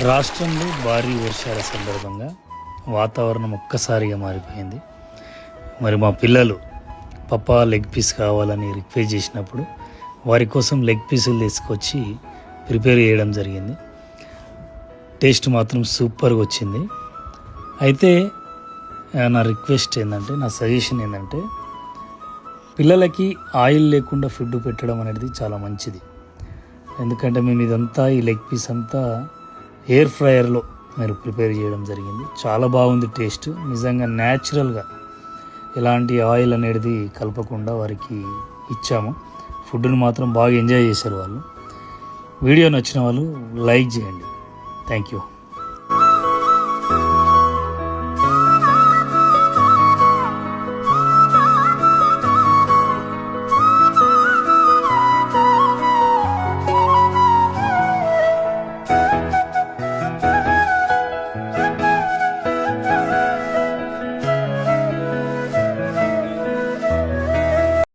రాష్ట్రంలో భారీ వర్షాల సందర్భంగా వాతావరణం ఒక్కసారిగా మారిపోయింది. మరి మా పిల్లలు పప్పా లెగ్ పీస్ కావాలని రిక్వెస్ట్ చేసినప్పుడు వారి కోసం లెగ్ పీసులు తీసుకొచ్చి ప్రిపేర్ చేయడం జరిగింది. టేస్ట్ మాత్రం సూపర్గా వచ్చింది. అయితే నా రిక్వెస్ట్ ఏంటంటే, నా సజెషన్ ఏంటంటే, పిల్లలకి ఆయిల్ లేకుండా ఫుడ్ పెట్టడం అనేది చాలా మంచిది. ఎందుకంటే మేము ఇదంతా ఈ లెగ్ పీస్ అంతా ఎయిర్ ఫ్రైయర్లో మీరు ప్రిపేర్ చేయడం జరిగింది. చాలా బాగుంది టేస్ట్. నిజంగా న్యాచురల్గా ఎలాంటి ఆయిల్ అనేది కలపకుండా వారికి ఇచ్చాము. ఫుడ్ని మాత్రం బాగా ఎంజాయ్ చేశారు వాళ్ళు. వీడియో నచ్చిన వాళ్ళు లైక్ చేయండి. Thank you.